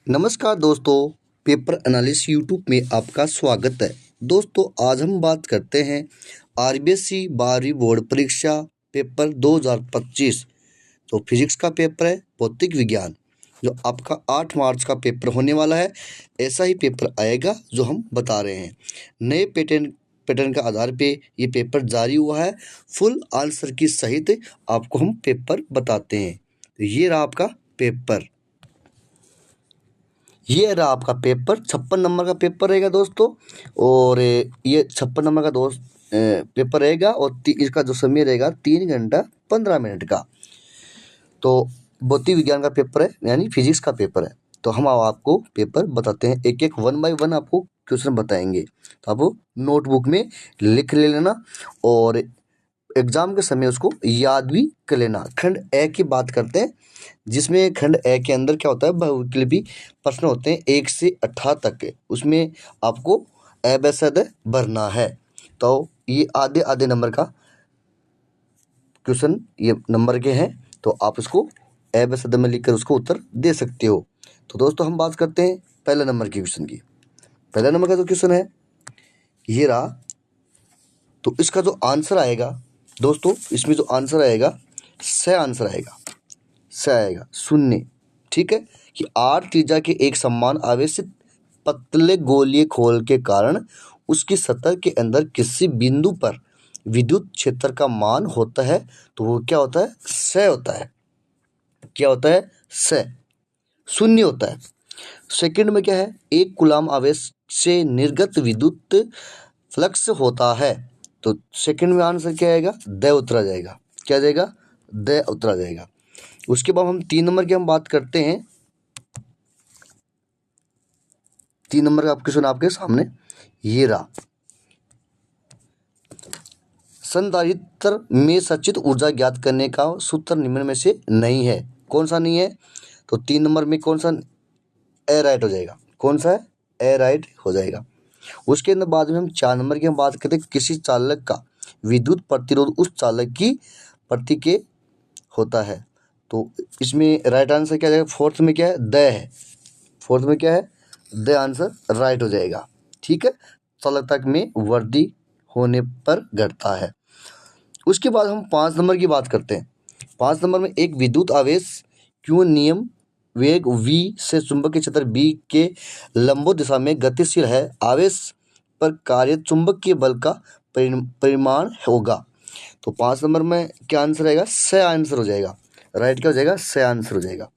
नमस्कार दोस्तों, paper analyst YouTube में आपका स्वागत है। दोस्तों, आज हम बात करते हैं आरबीएससी 12वीं बोर्ड परीक्षा पेपर 2025। तो फिजिक्स का पेपर है, भौतिक विज्ञान, जो आपका 8 मार्च का पेपर होने वाला है। ऐसा ही पेपर आएगा जो हम बता रहे हैं। नए पैटर्न के आधार पे ये पेपर जारी हुआ है। फुल आंसर की सहित आपको हम पेपर बताते हैं। तो ये रहा आपका पेपर। ये रहा आपका पेपर। 56 नंबर का पेपर रहेगा दोस्तों। और ये 56 नंबर का पेपर रहेगा। और इसका जो समय रहेगा 3 घंटा 15 मिनट का। तो भौतिक विज्ञान का पेपर है, यानी फिजिक्स का पेपर है। तो हम अब आपको पेपर बताते हैं, एक एक 1 बाय 1 आपको क्वेश्चन बताएंगे। तो आप नोटबुक में लिख ले लेना और एग्जाम के समय उसको याद भी कर लेना। खंड ए की बात करते हैं, जिसमें खंड ए के अंदर क्या होता है, बहुविकल्पी प्रश्न होते हैं 1 से 18 तक के। उसमें आपको ए ब स द भरना है। तो ये आधे आधे नंबर का क्वेश्चन ये नंबर के हैं। तो आप इसको ए ब स द में लिखकर उसको उत्तर दे सकते हो। तो दोस्तों, हम बात करते हैं पहले नंबर के क्वेश्चन की। पहला नंबर का जो क्वेश्चन है ये रहा। तो इसका जो आंसर आएगा दोस्तों, इसमें जो आंसर आएगा स आंसर आएगा। स आएगा शून्य। ठीक है, कि 8 त्रिज्या के एक समान आवेशित पतले गोलीय खोल के कारण उसकी सतह के अंदर किसी बिंदु पर विद्युत क्षेत्र का मान होता है। तो वो क्या होता है, स होता है। क्या होता है, स शून्य होता है। सेकंड में क्या है, एक कूलाम आवेश से निर्गत विद्युत फ्लक्स होता है। तो सेकंड में आंसर क्या आएगा, द उतरा जाएगा। क्या जाएगा, द उतरा जाएगा। उसके बाद हम 3 नंबर की हम बात करते हैं। 3 नंबर का क्वेश्चन आपके सामने ये रहा। संधारित्र में संचित ऊर्जा ज्ञात करने का सूत्र निम्न में से नहीं है। कौन सा नहीं है, तो 3 नंबर में कौन सा ए राइट हो जाएगा। कौन सा है, ए राइट हो जाएगा। उसके अंदर बाद में हम 4 नंबर की हम बात करते हैं, किसी चालक का विद्युत प्रतिरोध उस चालक की प्रति के होता है। तो इसमें राइट आंसर क्या जाएगा, फोर्थ में क्या है, द है। फोर्थ में क्या है, द आंसर राइट हो जाएगा। ठीक है, चालकता में वृद्धि होने पर घटता है। उसके बाद हम 5 नंबर की बात करते हैं। 5 नंबर में एक विद्युत आवेश क्यू नियम वेग v से चुंबकीय क्षेत्र b के लंबवत दिशा में गतिशील है। आवेश पर कार्य चुंबकीय बल का परिमाण होगा। तो 5 नंबर में क्या आंसर आएगा, स आंसर हो जाएगा। राइट क्या हो जाएगा, स आंसर हो जाएगा।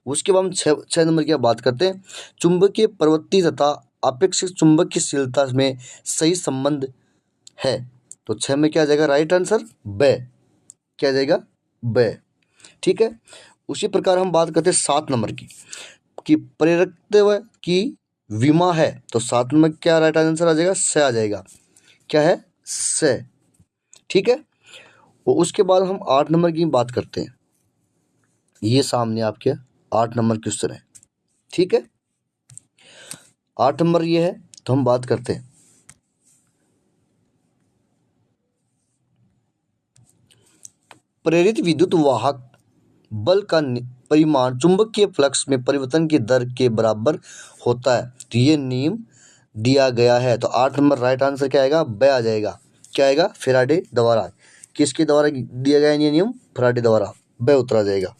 उसके बाद हम 6 नंबर की बात करते हैं। चुंबकीय प्रवृत्ति तथा अपेक्षित चुंबकीयशीलता में सही संबंध है। तो 6 में क्या आ जाएगा, राइट आंसर ब। क्या आ जाएगा, ब। ठीक है, उसी प्रकार हम बात करते हैं 7 नंबर की, कि प्रेरकत्व की विमा है। तो 7 में क्या राइट आंसर आ जाएगा, स आ जाएगा। क्या है, स। ठीक है, और उसके बाद हम 8 नंबर की बात करते हैं। ये सामने आपके 8 नंबर क्वेश्चन है। ठीक है, 8 नंबर ये है। तो हम बात करते हैं, प्रेरित विद्युत वाहक बल का परिमाण चुंबकीय फ्लक्स में परिवर्तन की दर के बराबर होता है। तो ये नियम दिया गया है। तो 8 नंबर राइट आंसर क्या आएगा, ब आ जाएगा। क्या आएगा, फैराडे द्वारा। किसके द्वारा दिया गया ये नियम, फैराडे द्वारा। ब उतरा जाएगा।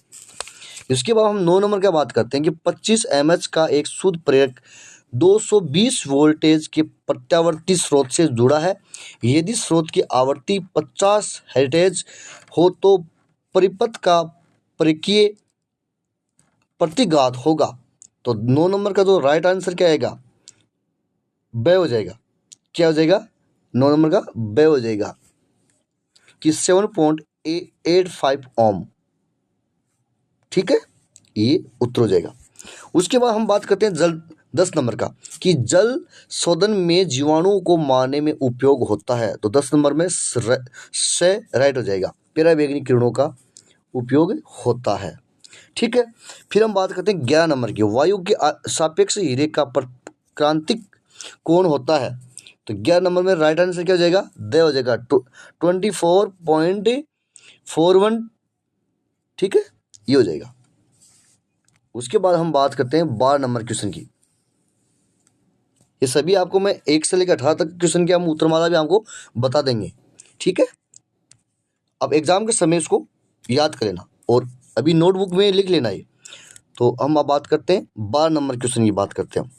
इसके बाद हम 9 नंबर का बात करते हैं, कि 25 mH का एक शुद्ध प्रेरक 220 वोल्टेज के प्रत्यावर्ती स्रोत से जुड़ा है। यदि स्रोत की आवृत्ति 50 हर्ट्ज हो तो परिपथ का परिकीय प्रतिघात होगा। तो 9 नंबर का जो राइट आंसर क्या आएगा, ब हो जाएगा। क्या हो जाएगा, 9 नंबर का ब हो जाएगा, कि 7.85 ओम। ठीक है, ये उत्तर हो जाएगा। उसके बाद हम बात करते हैं जल 10 नंबर का, कि जल शोधन में जीवाणुओं को मारने में उपयोग होता है। तो 10 नंबर में से राइट हो जाएगा। पराबैंगनी किरणों का उपयोग होता है। ठीक है, फिर हम बात करते हैं 11 नंबर की, वायु के सापेक्ष हीरे का क्रांतिक कोण होता है। तो 11 नंबर में राइट आंसर क्या हो जाएगा, द हो जाएगा, 24.41। ठीक है, ये हो जाएगा। उसके बाद हम बात करते हैं 12 नंबर क्वेश्चन की। ये सभी आपको मैं 1 से लेकर 18 तक क्वेश्चन की हम उत्तरमाला भी आपको बता देंगे, ठीक है। अब एग्जाम के समय इसको याद कर लेना और अभी नोटबुक में लिख लेना ये। तो हम अब बात करते हैं 12 नंबर क्वेश्चन की बात करते हैं,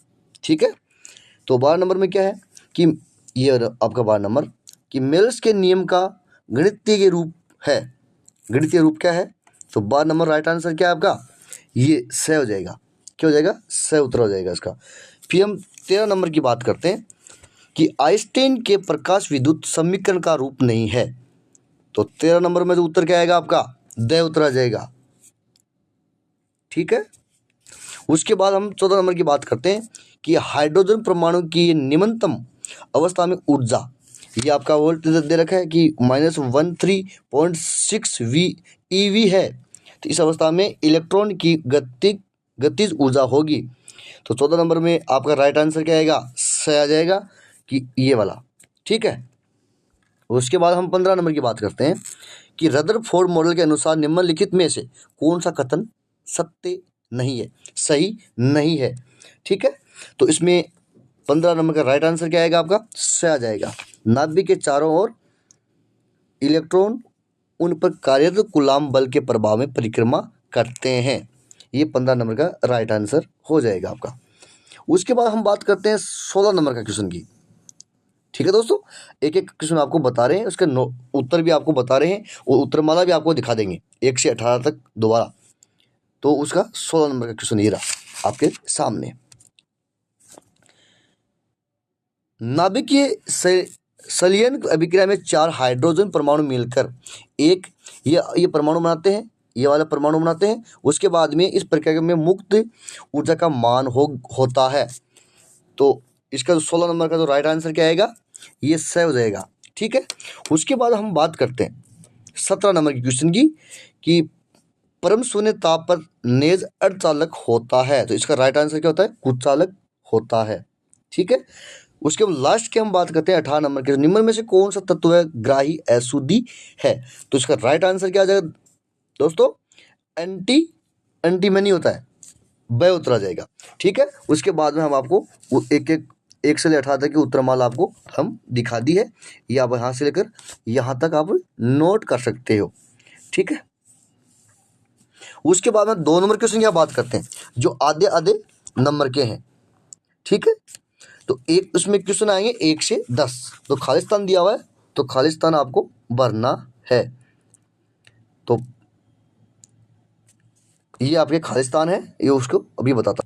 ठीक है। तो 12 नंबर में क्या है कि ये आपका 12 नंबर कि मेल्स के नियम का गणितीय रूप है। गणितीय रूप क्या है? तो 12 नंबर राइट आंसर क्या है आपका? ये स हो जाएगा। क्या हो जाएगा? स उत्तर हो जाएगा इसका। फिर हम 13 नंबर की बात करते हैं कि आइंस्टाइन के प्रकाश विद्युत समीकरण का रूप नहीं है। तो 13 नंबर में जो उत्तर क्या आएगा आपका? द उत्तर आ जाएगा, ठीक है। उसके बाद हम 14 नंबर की बात करते हैं कि हाइड्रोजन परमाणु की निम्नतम अवस्था में ऊर्जा, ये आपका वोल्ट दे रखा है कि -13.6 eV है। तो इस अवस्था में इलेक्ट्रॉन की गतिज ऊर्जा होगी। तो 14 नंबर में आपका राइट आंसर क्या आएगा? स आ जाएगा कि ये वाला, ठीक है। उसके बाद हम 15 नंबर की बात करते हैं कि रदरफोर्ड मॉडल के अनुसार निम्नलिखित में से कौन सा कथन सत्य नहीं है, सही नहीं है, ठीक है। तो इसमें 15 नंबर का राइट आंसर क्या आएगा आपका? स आ जाएगा। नाभिक के चारों ओर इलेक्ट्रॉन उन पर कार्यरत कूलाम बल के प्रभाव में परिक्रमा करते हैं। ये 15 नंबर का राइट आंसर हो जाएगा आपका। उसके बाद हम बात करते हैं 16 नंबर का क्वेश्चन की, ठीक है दोस्तों। एक एक क्वेश्चन आपको बता रहे हैं, उसके उत्तर भी आपको बता रहे हैं और उत्तरमाला भी आपको दिखा देंगे 1 से 18 तक दोबारा। तो उसका 16 नंबर का क्वेश्चन ये रहा आपके सामने। नाभिकीय संलयन अभिक्रिया में 4 हाइड्रोजन परमाणु मिलकर एक ये परमाणु बनाते हैं, ये वाला परमाणु बनाते हैं। उसके बाद में इस प्रक्रिया में मुक्त ऊर्जा का मान होता है। तो इसका 16 नंबर का जो राइट आंसर क्या आएगा? ये स हो जाएगा, ठीक है। उसके बाद हम बात करते हैं 17 नंबर की क्वेश्चन की कि परम शून्य ताप पर नेज अर्धचालक होता है। तो इसका राइट आंसर क्या होता है? कुचालक होता है, ठीक है। उसके बाद लास्ट की हम बात करते हैं 18 नंबर के, निम्न में से कौन सा तत्व है ग्राही अशुद्धि है? तो इसका राइट आंसर क्या आ जाएगा दोस्तों? एंटीमनी होता है, ब उत्तर आ जाएगा, ठीक है। उसके बाद में हम आपको एक से 18 तक की उत्तरमाला आपको हम दिखा दी है। ये आप यहाँ से लेकर यहाँ तक आप नोट कर सकते हो, ठीक है। उसके बाद में 2 नंबर क्वेश्चन की बात करते हैं जो आधे आधे नंबर के हैं, ठीक है। तो एक उसमें क्वेश्चन आएंगे 1 से 10। तो खालिस्तान दिया हुआ है, तो खालिस्तान आपको भरना है। तो ये आपके खालिस्तान है, ये उसको अभी बताता।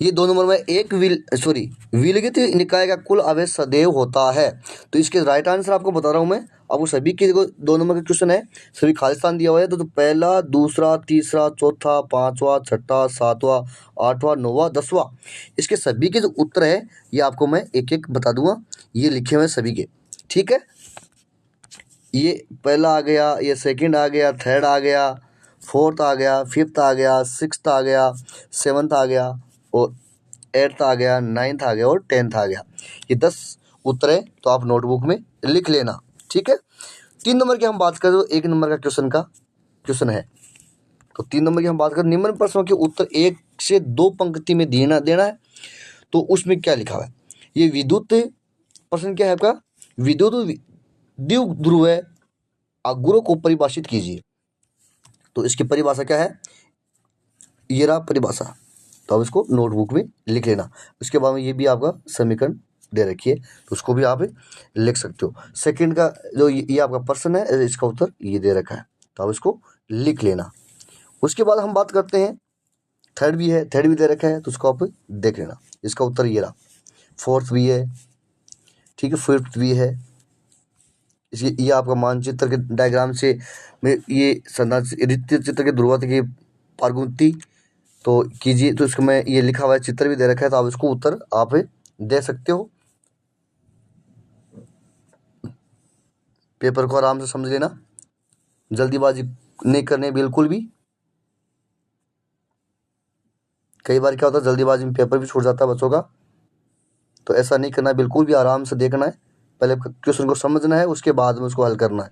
ये 2 नंबर में एक विलगित निकाय का कुल आवेश सदैव होता है। तो इसके राइट आंसर आपको बता रहा हूँ मैं। अब वो सभी के 2 नंबर का क्वेश्चन है, सभी खालिस्तान दिया हुआ है। तो पहला, दूसरा, तीसरा, चौथा, 5वां, 6वां, 7वां, 8वां, 9वां, 10वां, इसके सभी के जो उत्तर है ये आपको मैं एक एक बता दूंगा। ये लिखे हुए सभी के, ठीक है। ये पहला आ गया, ये सेकंड आ गया, थर्ड आ गया, फोर्थ आ गया, फिफ्थ आ गया, सिक्स्थ आ गया, सेवन्थ आ गया और 8th आ गया, 9th आ गया और 10th आ गया। ये 10 उत्तर है, तो आप नोटबुक में लिख लेना, ठीक है। 3 नंबर की हम बात करें तो 1 नंबर का क्वेश्चन है। तो 3 नंबर की हम बात करें, निम्न प्रश्नों के उत्तर 1 से 2 पंक्ति में देना है। तो उसमें क्या लिखा हुआ है? ये विद्युत प्रश्न क्या है आपका? विद्युत द्विध्रुव आघूर्णों को परिभाषित कीजिए। तो इसकी परिभाषा क्या है? ये रहा परिभाषा। तो आप इसको नोटबुक में लिख लेना। उसके बाद में ये भी आपका समीकरण दे रखी है, तो उसको भी आप लिख सकते हो। सेकंड का जो ये आपका प्रश्न है, इसका उत्तर ये दे रखा है, तो आप इसको लिख लेना। उसके बाद हम बात करते हैं थर्ड भी दे रखा है, तो उसको आप देख लेना। इसका उत्तर ये रहा। फोर्थ भी है, ठीक है, फिफ्थ भी है। ये आपका मानचित्र के डायग्राम से ये चित्र के ध्रुवता की पारगुंती तो कीजिए। तो इसको मैं ये लिखा हुआ है, चित्र भी दे रखा है, तो आप इसको उत्तर आप दे सकते हो। पेपर को आराम से समझ लेना, जल्दीबाजी नहीं करने बिल्कुल भी। कई बार क्या होता है, जल्दीबाजी में पेपर भी छूट जाता है बच्चों का, तो ऐसा नहीं करना है, बिल्कुल भी आराम से देखना है। पहले क्वेश्चन को समझना है, उसके बाद में उसको हल करना है,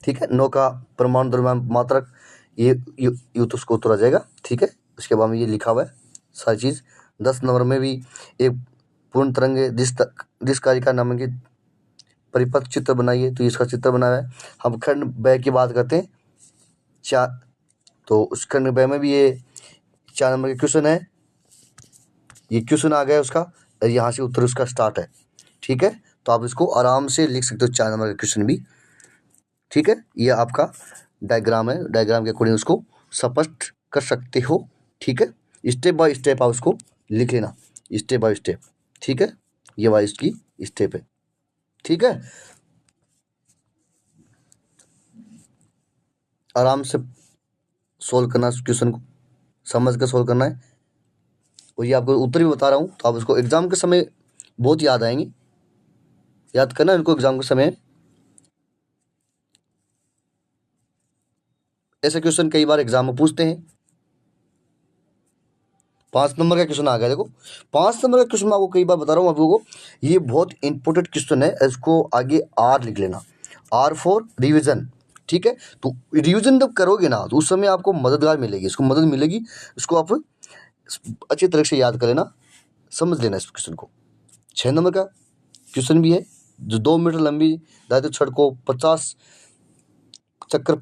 ठीक। ठीक है। 9 का परमाणु द्रव्यमान मात्रक, ये तो उसको उत्तर आ जाएगा। ठीक है, उसके बाद में ये लिखा हुआ है सारी चीज़। 10 नंबर में भी एक पूर्ण तरंगे दिशकारिका नामांकित परिपथ चित्र बनाइए, तो इसका चित्र बनाया है। हम खंड ब की बात करते हैं, 4, तो उस खंड ब में भी ये 4 नंबर का क्वेश्चन है। ये क्वेश्चन आ गया उसका, और यहाँ से उत्तर उसका स्टार्ट है। ठीक है, तो आप इसको आराम से लिख सकते हो 4 नंबर का क्वेश्चन भी। ठीक है, ये आपका डायग्राम है, डायग्राम के अकॉर्डिंग उसको स्पष्ट कर सकते हो। ठीक है, स्टेप बाय स्टेप आप उसको लिख लेना, स्टेप बाय स्टेप। ठीक है, ये वाली इसकी स्टेप है। ठीक है, आराम से सोल्व करना है, क्वेश्चन को समझ कर सोल्व करना है। और ये आपको उत्तर भी बता रहा हूँ, तो आप उसको एग्जाम के समय बहुत याद आएंगे, याद करना इनको एग्जाम के समय। ऐसे क्वेश्चन कई बार एग्जाम में पूछते हैं। 5 नंबर का क्वेश्चन आ गया, देखो 5 नंबर का क्वेश्चन मैं आपको कई बार बता रहा हूँ आप लोगों को, ये बहुत इंपॉर्टेंट क्वेश्चन है। इसको आगे आर लिख लेना, आर फॉर रिविजन। ठीक है, तो रिविजन जब करोगे ना, तो उस समय आपको मददगार मिलेगी, इसको मदद मिलेगी, इसको आप अच्छी तरह से याद कर लेना, समझ लेना इस क्वेश्चन को। 6 नंबर का क्वेश्चन भी है, जो 2 मीटर लंबी धातु छड़ को 50 चक्कर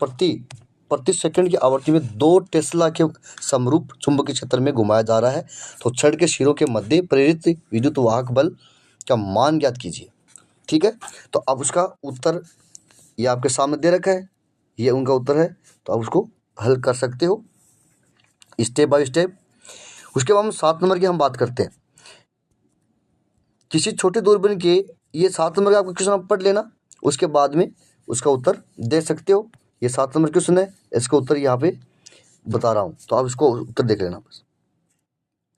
प्रति सेकंड की आवृत्ति में 2 टेस्ला के समरूप चुंबकीय क्षेत्र में घुमाया जा रहा है, तो छड़ के सिरों के मध्य प्रेरित विद्युत वाहक बल का मान ज्ञात कीजिए। ठीक है, तो अब उसका उत्तर ये आपके सामने दे रखा है, ये उनका उत्तर है, तो आप उसको हल कर सकते हो स्टेप बाय स्टेप। उसके बाद हम 7 नंबर की हम बात करते हैं। किसी छोटे दूरबीन के, ये 7 नंबर का आपका क्वेश्चन आप पढ़ लेना, उसके बाद में उसका उत्तर दे सकते हो। ये 7 नंबर क्वेश्चन है, इसका उत्तर यहाँ पे बता रहा हूँ, तो आप इसको उत्तर देख लेना बस,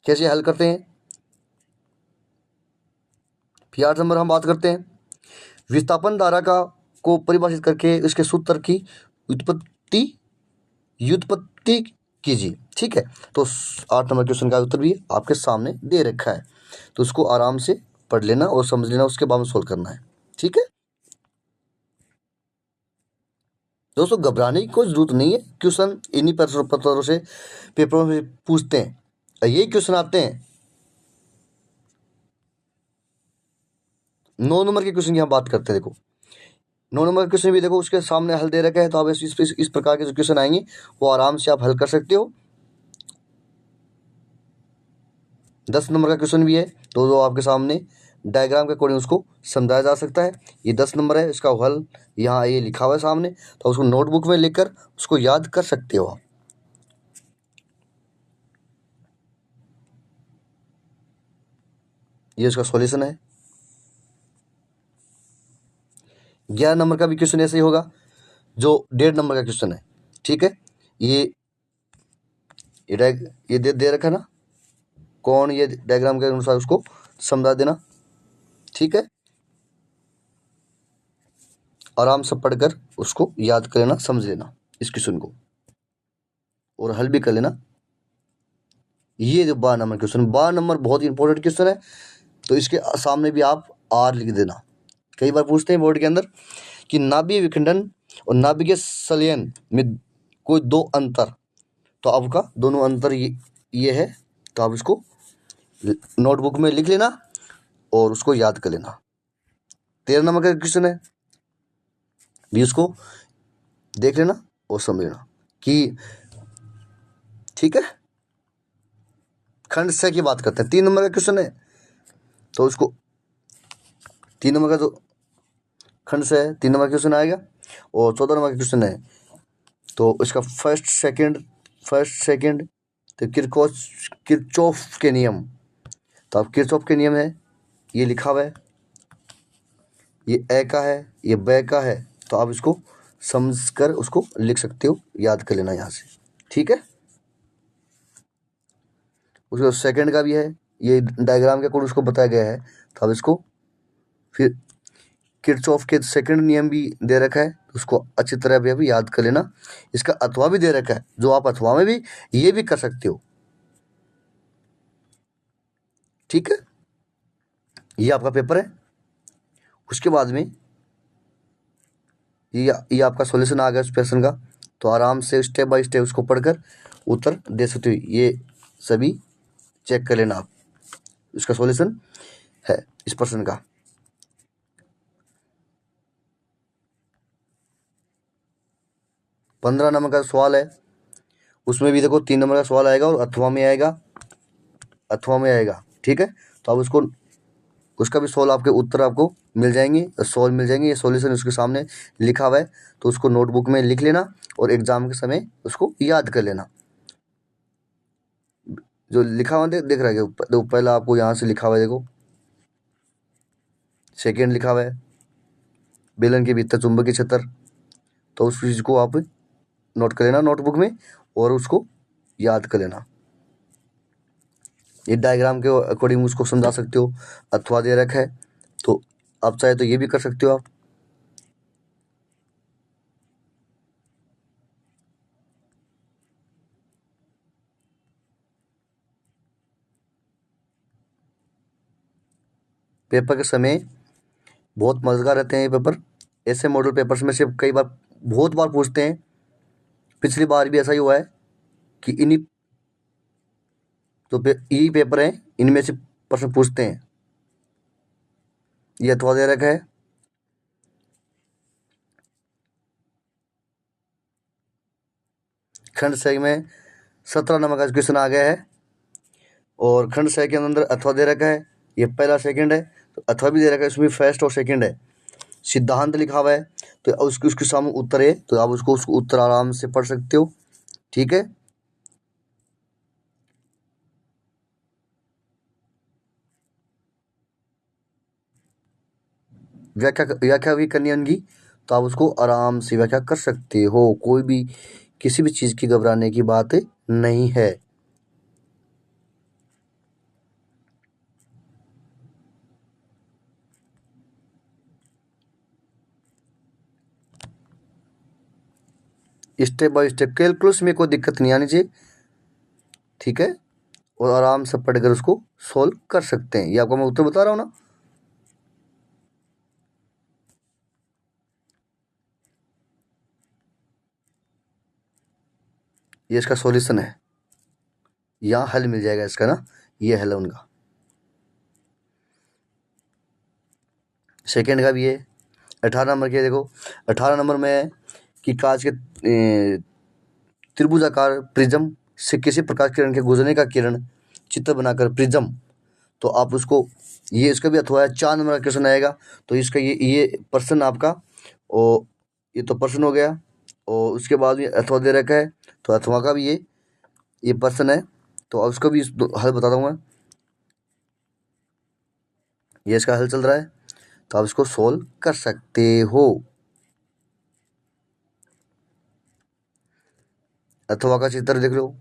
कैसे हल करते हैं। फिर 8 नंबर हम बात करते हैं, विस्थापन धारा का को परिभाषित करके उसके सूत्र की व्युत्पत्ति व्युत्पत्ति कीजिए। ठीक है, तो 8 नंबर क्वेश्चन का उत्तर भी आपके सामने दे रखा है, तो उसको आराम से पढ़ लेना और समझ लेना, उसके बाद में सोल्व करना है। ठीक है दोस्तों, घबराने की कोई जरूरत नहीं है, क्वेश्चन इन्हीं प्रश्न पत्रों से, पेपरों में पूछते हैं, और यही क्वेश्चन आते हैं। 9 नंबर के क्वेश्चन की हम बात करते हैं। देखो 9 नंबर का क्वेश्चन भी देखो, उसके सामने हल दे रखा है, तो आप इस प्रकार के जो क्वेश्चन आएंगे वो आराम से आप हल कर सकते हो। 10 नंबर का क्वेश्चन भी है, तो जो आपके सामने डायग्राम के अकॉर्डिंग उसको समझाया जा सकता है। ये 10 नंबर है, इसका हल यहाँ ये लिखा हुआ है सामने, तो उसको नोटबुक में लिखकर उसको याद कर सकते हो आप। ये उसका सॉल्यूशन है। 11 नंबर का भी क्वेश्चन ऐसे ही होगा, जो 1.5 नंबर का क्वेश्चन है। ठीक है, ये ये दे रखा है ना, कौन, ये डायग्राम के अनुसार उसको समझा देना। ठीक है, आराम से पढ़कर उसको याद कर लेना, समझ लेना इस क्वेश्चन को, और हल भी कर लेना। ये जो 12 नंबर क्वेश्चन, 12 नंबर बहुत ही इंपॉर्टेंट क्वेश्चन है, तो इसके सामने भी आप आर लिख देना। कई बार पूछते हैं बोर्ड के अंदर कि नाभिकीय विखंडन और नाभिकीय संलयन में कोई 2 अंतर, तो आपका दोनों अंतर ये है, तो आप इसको नोटबुक में लिख लेना और उसको याद कर लेना। 13 नंबर का क्वेश्चन है, भी उसको देख लेना और समझ लेना कि, ठीक है। खंड 6 की बात करते हैं, 3 नंबर का क्वेश्चन है, तो उसको 3 नंबर का जो खंड से है 3 नंबर का क्वेश्चन आएगा, और 14 नंबर का क्वेश्चन है, तो इसका फर्स्ट सेकंड तो किरचॉफ के नियम, तो अब किरचॉफ के नियम है, ये लिखा हुआ है, ये ए का है, ये ब का है, तो आप इसको समझकर उसको लिख सकते हो, याद कर लेना यहाँ से। ठीक है, उसके सेकंड का भी है, ये डायग्राम के अकॉर्डिंग उसको बताया गया है, तो आप इसको फिर किरचॉफ के सेकंड नियम भी दे रखा है, उसको अच्छी तरह भी अभी याद कर लेना। इसका अथवा भी दे रखा है, जो आप अथवा में भी ये भी कर सकते हो। ठीक है, ये आपका पेपर है। उसके बाद में ये आपका सॉल्यूशन आ गया उस क्वेश्चन का। तो आराम से स्टेप बाय स्टेप उसको पढ़कर उत्तर दे सकते हो। ये सभी चेक कर लेना आप, इसका सॉल्यूशन है इस प्रश्न का। 15 नंबर का सवाल है, उसमें भी देखो 3 नंबर का सवाल आएगा और अथवा में आएगा, अथवा में आएगा, ठीक है। तो आप उसको, उसका भी सॉल्व आपके उत्तर आपको मिल जाएंगे, सॉल्व मिल जाएंगे। ये सॉल्यूशन उसके सामने लिखा हुआ है, तो उसको नोटबुक में लिख लेना और एग्जाम के समय उसको याद कर लेना। जो लिखा हुआ देख रहा है देखो, पहला आपको यहाँ से लिखा हुआ है, देखो सेकेंड लिखा हुआ है बेलन के भीतर चुंबकीय क्षेत्र। तो उस चीज़ को आप नोट कर लेना नोटबुक में और उसको याद कर लेना। ये डायग्राम के अकॉर्डिंग उसको समझा सकते हो। अथवा दे रखा है तो आप चाहे तो ये भी कर सकते हो आप। पेपर के समय बहुत मज़ेदार रहते हैं ये पेपर। ऐसे मॉडल पेपर्स में से कई बार बहुत बार पूछते हैं। पिछली बार भी ऐसा ही हुआ है कि इन्हीं तो यही पेपर हैं, इनमें से प्रश्न पूछते हैं। ये अथवा दे रखा है, खंड से में 17 नंबर का क्वेश्चन आ गया है और खंड से के अंदर अथवा दे रखा है। ये पहला सेकंड है, तो अथवा भी दे रखा है, इसमें फर्स्ट और सेकंड है। सिद्धांत लिखा हुआ है, तो उसके सामने उत्तर है, तो आप उसको उत्तर आराम से पढ़ सकते हो, ठीक है। व्याख्या भी करनी होगी, तो आप उसको आराम से व्याख्या कर सकते हो। कोई भी किसी भी चीज़ की घबराने की बात नहीं है। स्टेप बाय स्टेप कैलकुलस में कोई दिक्कत नहीं आनी चाहिए, ठीक है। और आराम से पढ़कर उसको सॉल्व कर सकते हैं। ये आपको मैं उत्तर बता रहा हूँ ना। ये इसका सॉल्यूशन है, यहाँ हल मिल जाएगा इसका ना, ये हल है उनका। सेकेंड का भी है। 18 नंबर के देखो, 18 नंबर में है कि कांच के त्रिभुजाकार प्रिज्म से किसी प्रकाश किरण के गुजरने का किरण चित्र बनाकर प्रिज्म, तो आप उसको, ये इसका भी अथवा है। 4 नंबर का क्वेश्चन आएगा, तो इसका ये प्रश्न आपका, और ये तो प्रश्न हो गया और उसके बाद ये अथवा दे रखा है, तो अथवा का भी ये प्रश्न है। तो अब उसका भी हल बताता हूँ मैं। ये इसका हल चल रहा है, तो आप इसको सोल्व कर सकते हो। अथवा का चित्र देख लो,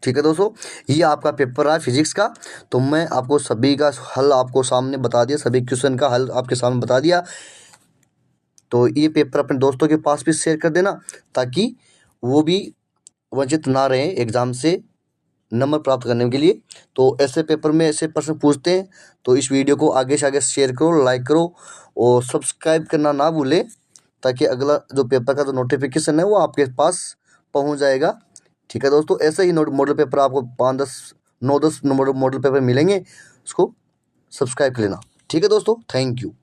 ठीक है दोस्तों। ये आपका पेपर रहा फिजिक्स का। तो मैं आपको सभी का हल आपको सामने बता दिया, सभी क्वेश्चन का हल आपके सामने बता दिया। तो ये पेपर अपने दोस्तों के पास भी शेयर कर देना, ताकि वो भी वंचित ना रहे एग्ज़ाम से नंबर प्राप्त करने के लिए। तो ऐसे पेपर में ऐसे प्रश्न पूछते हैं, तो इस वीडियो को आगे से आगे शेयर करो, लाइक करो और सब्सक्राइब करना ना भूलें, ताकि अगला जो पेपर का जो नोटिफिकेशन है वो आपके पास पहुंच जाएगा, ठीक है दोस्तों। ऐसे ही मॉडल पेपर आपको 5-10 9-10 नंबर मॉडल पेपर मिलेंगे, उसको सब्सक्राइब कर लेना, ठीक है दोस्तों। Thank you.